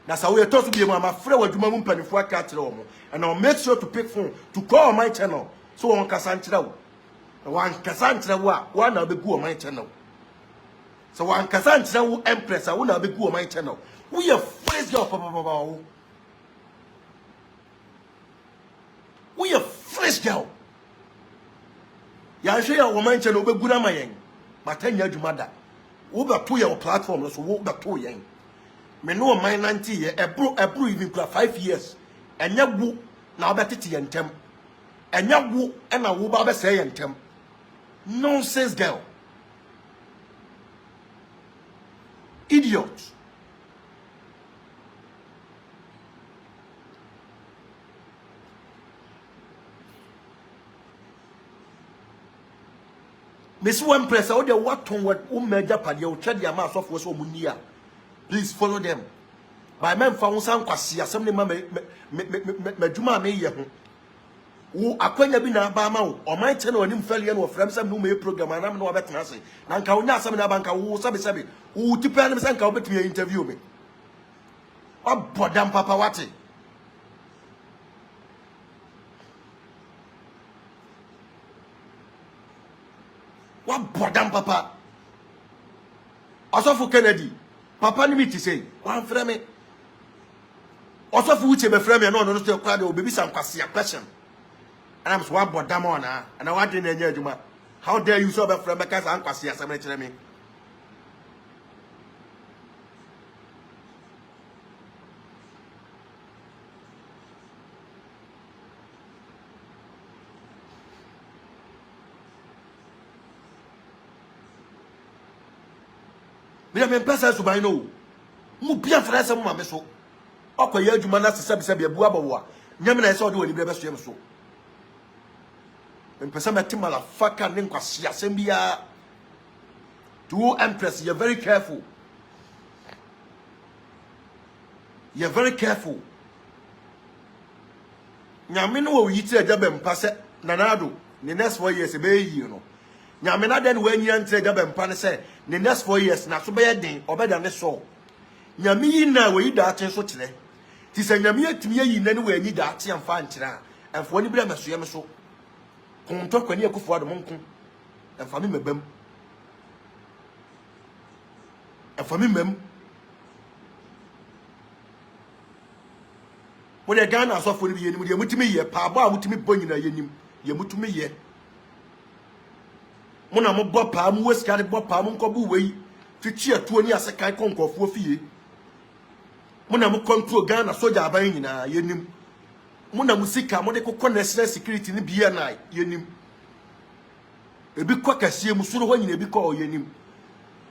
Na sa we to so be am afre waduma mu mpanifo aka kire wo and I'll make sure to pick phone to call my channel so on kasa nkire wo. Na wan kasa nkire wo a wa na obegu on my channel. So wan kasa nkire wo empress a wo na obegu on my channel. We are fresh girl papa. We are fresh girl. Ya share wo man channel obegu na mayen. Matanya adwumada. Wo ba to your platform so wo ba to yen. Me no man 90 year ebru even 5 years. Enya wu na obetete yentem. Enya wu e na wo ba be say yentem. Nonsense girl. Idiot. Miss one press out there what on what major party or trade your mass of was munia. Please follow them. By men found some quasi assembly Majuma me ye. Who acquainted bina bama or my channel and him failure or from some new program and I'm no better nothing. Nanka una some banka who sabi who depend on Sanka bet me interview me. What bodam papa wati? What bodam papa? Also for Kennedy. Papa ni me to say, one frame. Also for which be frame no still crowd will be some question. And I'm so one bodam on and I want in the how dare you so be frame because I'm quasi as me. Me Bempah so by no. Mu bia fra se mu ma me so. Okoye adwuma na se bia bu abawo a. Nyame na se ode woni bia be so yem so. Bempah metimala faka ne nkwase asem bia. To empress, you're very careful. You're very careful. Nyame no wo yiti aja Bempah se nanado the next 4 years e be yi no. Nyame na den wanyi antre aja Bempah ne se the next 4 years na so be den obeda ne so. Nyame yi na we yi da aten so kire. Ti se nyame atimi yi na ne we anyi da aten amfa nkira. Enfo ni bra meso yem so. Konto kwani Akufo-Addo monko. Enfo mi mebam. Enfo mi mem. Wo de Ghana asofo ni bi yenim de mutimi ye pa ba mutimi bonyina yenim ye mutumi ye. Muna mo bo pa mu wesika de bo pa mu nkobu wei fichi atuo ni asekan konkofo fie. Muna mo control Ghana soja aban nyina yenim. Muna musika mo de kokọ national security ni bia na yenim. Ebi kwa kasie musuro ho nyina ebi kwa yenim.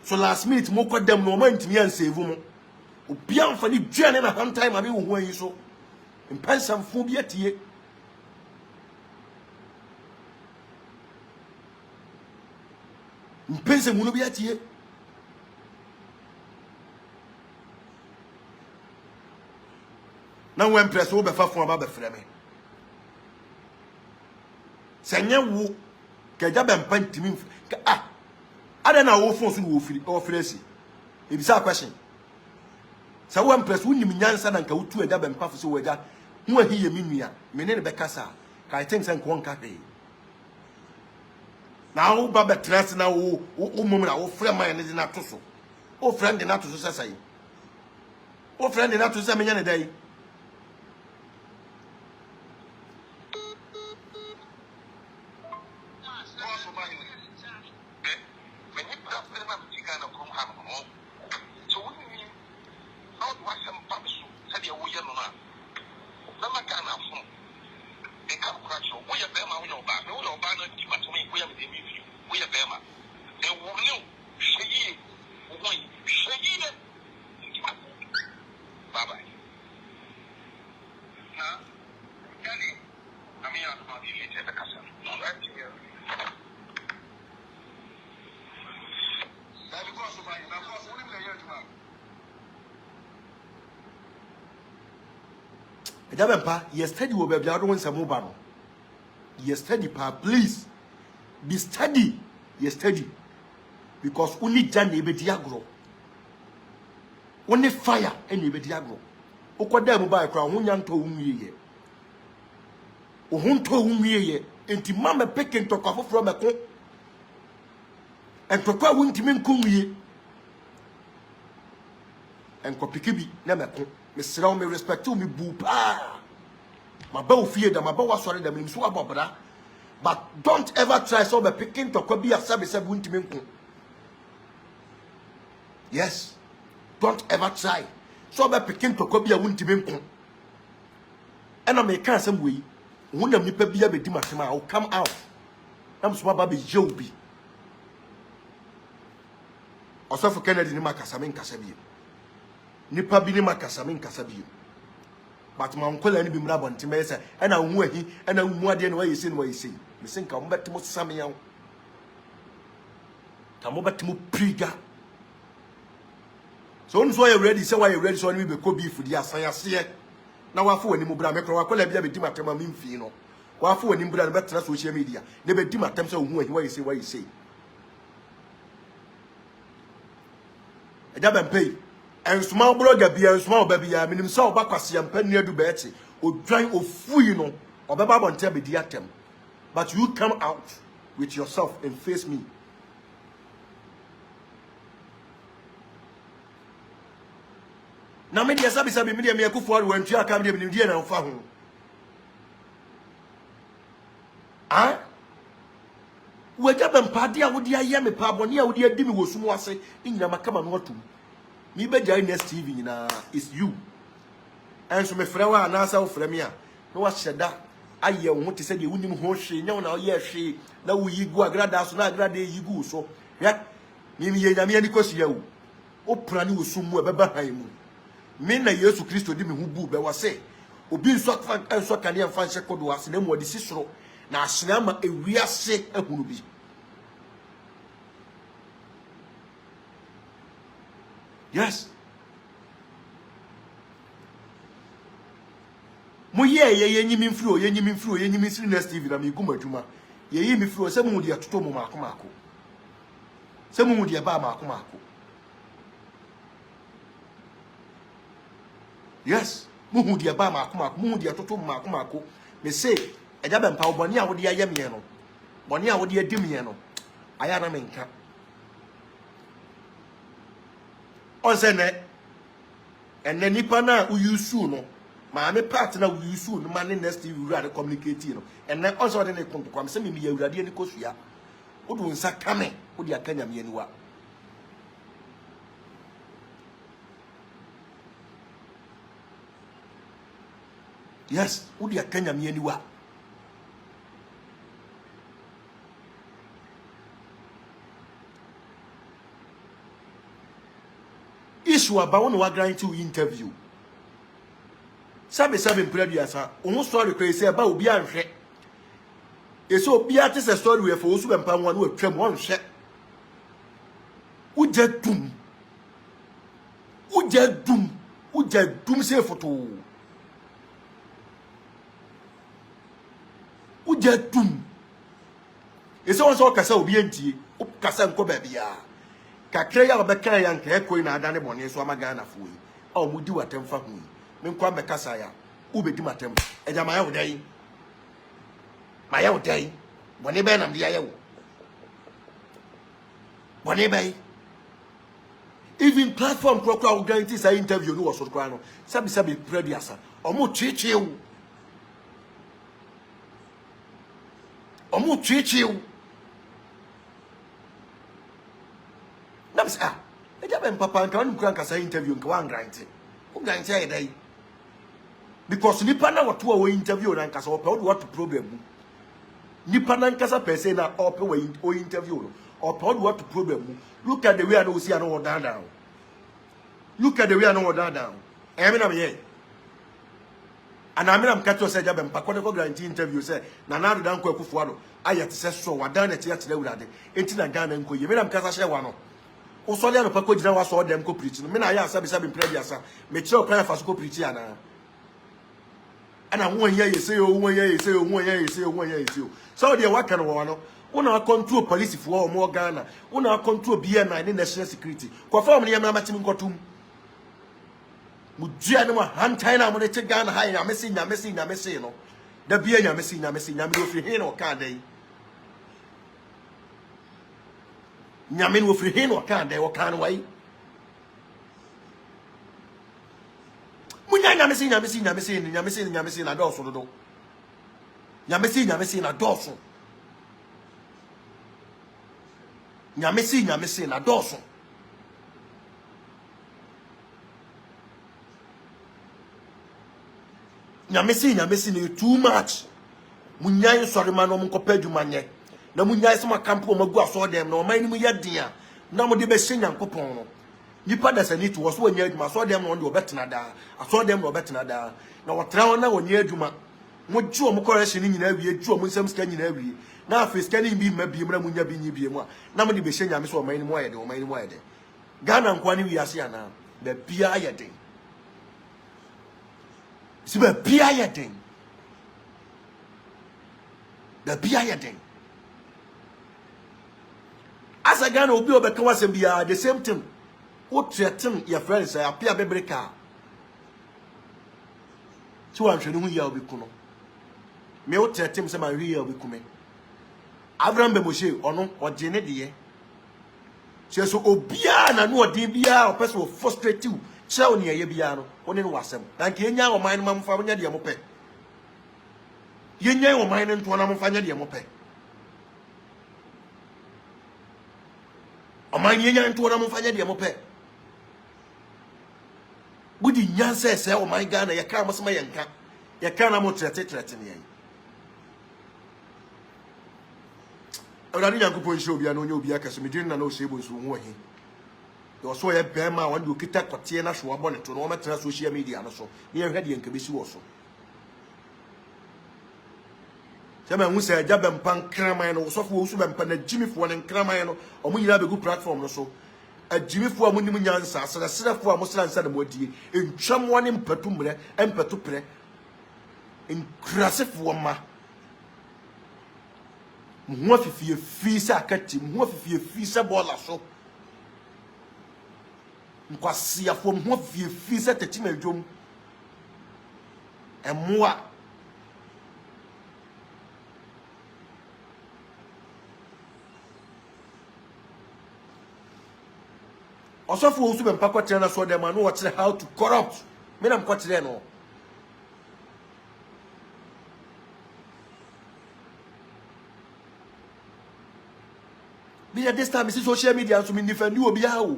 So last minute mo kwa dem no man ntimi an save mo. Obi amfa ni duane na one time abi wo ho yi so. Impensam fu bi atie. Mpense mu no bi atie. Na wo empress wo be fa fun aba be frɛ me. Sanya wo kaja Bempah ntimi ada na wo fun so wo firi o frɛsi. E bisa question. Sa wo empress wo nim nyansa na nka wo tu aja Bempah fo so wo aja hu ahi ye minua me ne be kasa ka I think say nko nka pe. Na wo ba betress na wo mum na wo frɛ man ne na to so. O friend na to so sesai. O friend na to say me nya ne dai. Bempah, yes, steady will be able to some mobile. Yes, steady, pa, please. Be steady. Yes, steady. Because only Jan ebe diagro. Only fire and ebe diagro. Okwada mobile crown, one yan to umye. Ohunto umye. Enti mama picking to cover from a con. And to qua won't mean kumye. And Kopikibi, never con. Mr. Round me respect to me boopa. My bow fear that my bow was sorry that means so about. But don't ever try so by picking to be a service of winter. Yes. Don't ever try. So by picking to be a winter. And I may can't some way. When the nipper be a bit I'll come out. I'm swab baby Joby. Also for Kennedy Makasamin Kasabi. Nipa bi ni makasamin kasabi but my uncle ani bi mra bonti me say e na hu ahi e na hu ade na wayese me say nka mo betimo same yawo ka mo betimo priga so unso you ready say why you ready so ni be ko beef di asan ase na wafo wani mu bra me kro wakola bia be di matem am mfi no wafo wani bra na betra social media na be di matem say hu ahi wayese eja Bempah and small blogger be and small baby, I mean, so bakwasi and penny do betty, or dry or free, no, or Baba won't tell me the atom. But you come out with yourself and face me. Now, media sabi media me go forward when you come in India and found. Ah? Whether Bempah dia would ya yam a pabonia would ya dim was more say in Yamakama not to. Me be join next TV na is you. And so me frewa na asa wo fremia. No wa sheda aye wo te se de wunim ho hwe nya na ye hwe na wo yigu agrada so na agrada yigu so. Ya me ye nyame ani kosia wo. O prani wo sumu e beba han mu. Me na Yesu Kristo di me hu bu be wa se. Obi nso kane amfa nse kodo ase na mu odi sisoro na asena ma ewiase ehunu bi. Yes. Mo ye nyimi mfiri ye nyimi siri next TV na me guma adwuma. Ye yi mi firi o se mu de atoto mu maako. Se mu de ba maako. Yes, mu hu de ba maako, mu de atoto mu maako. Me say eja Bempah oboni a wo de ayem ye no. Boni a wo de adim ye no. Aya na me nka. Onsene enne nipa na Owusu no maame part na Owusu no man next you ready communicate no enne onso de ne konto kwam se me ya urade ni kosua odu nsa kame odi akanya me aniwa yes odi akanya me aniwa issue about when we are going to interview. Sabe mpredua omo story kwe say ba obi anhwe. Eso obi ate se story we for Owusu Bempah one we twam won hwe. Uje dum say photo. Uje dum. Eso won so kasa obi antie, o kasa nko ba bia. Kakre ya obeka ya nke ekoi na adane bone so amaga na fuyi a omudi watem fa hu me nkwa mekasa ya ubedi matem eja ma ya wodai bone be na mdia ya wo bone be Even platform crowd guarantees I interview no was so crano. Sabi prediasa. Omo chichiu. Omo chichiu. Nabs ah. Eja Bempah and kan kran kasa interview nka wan grant. Who grant here dey? Because nipa na what we interview na kasa what problem. Nipa na kasa per se na ope we interview no. Or what problem? Look at the way I know see I know down. Look at the way I know down. I mean I'm here. And I mean I'm catch you say Bempah ko guarantee interview say na na do dan ko akufuado ayet say so wadan na tie tire wurade enti na Ghana nko ye me am kasa share wano. O so le no pa ko gina wa so dem ko preach no me na ya sabi preach asa me kire o prayer fast ko preach ana. Ana won ye say o won ye say o won ye say o won ye say o. So dey what can wano una control police for more Ghana una control BNI ni national security ko fa mo yema matim nkotum mu dua ne mo hantai na mo ne te Ghana ha ya mesi no da bia nya mesi nya me do free hin no ka dai nya me no free hin no ka dai wo kan wai mu nya mesi na do so do nya mesi na do so Nyamesi na doso. Nyamesi na too much. Munyai sorry man o mko peduma nye. Na munyai sama kampo magu aso dem na o man ni mu yedin na mo de be hye Nyankopon no. Nipa da sani to so nya adwuma so dem no de obetena da. Aso dem no obetena da. Na wotra wona wonya adwuma. Mo ju o mo correction ni nyina wie ju o mo nsam ska nyina wie. Na afiska ni bi ma bi mra munya bi nyi bi mu a na mo de be hye Nyame so o man ni mu ayede o man ni mu ayede. Ghana nkwa ni wi ase ana be bia ayede. Si be bia ayede. The bia thing. As a Ghana obi obeka wasem bia the same thing. What Thrέatens your friends say appear bebreka. So I'm sure no ya obi kuno. Me o Thréatens say my real obi kume. Abraham be Moshe ono ogene de. So obia na no odin bia o person will frustrate you. Che oni ye bia no oni no wasem. Dan ke nya o man mam fa nya de mo pe. Yenye o man nto na mo fa nya de mo pe. O man yenye nto na mo fa nya de mo pe. Budi nyanse se o man Ghana ye ka mo sema ye nka. Ye ka na mo Thréatens ye. Awurade Nyankopɔn hye obi a no nya obi aka so medin na no se bo nso Hoahi. Yo so ye Bempah wande okita kote na hwe abɔ ne to no metena social media no so. Ne ye hwɛ de nka besi wo so. Sema hu se agya Bempah kraman no so fo Owusu Bempah na jimifo ne kraman no omo nyira begu platform no so. Ajimifo amunim nyansa asrasrafo a mosra nsa na modie entwam wone mpatu mre empatu pre enkrasefo ma mu afifie fi sa akati mu afifie fi sa bola so nkwase afo mu afifie fi sa tatima adwom emoa Osofo Owusu Bempah kwatere na so dem anu what how to corrupt me na kwatere no be at this time social media so me defend you obi a o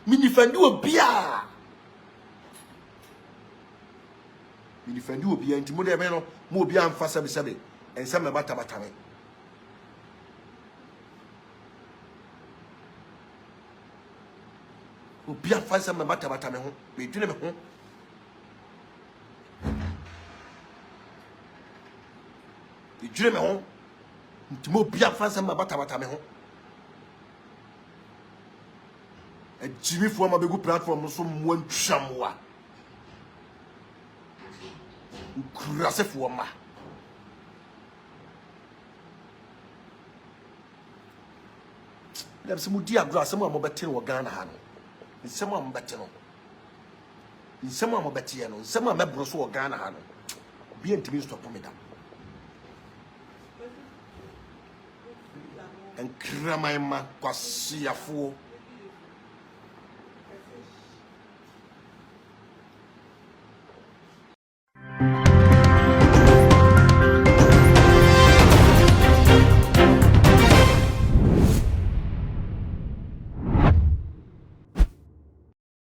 me defend you obi a me defend you obi a ntimo dem no mo obi a mfa sabe ensa me bata me obi afansa me bata me ho me dwene me ho me ho ntimo obi afansa me bata me ho ajimifo ma begu platform so mo ntwamwa nkurasefo ma dem se mo di agro asem mo bete wo Ghana ha no nsema mbete no nsema mbete ye no nsema mebro so wo Ghana ha no bi ntimi stop me da enkraman ma kwasiafo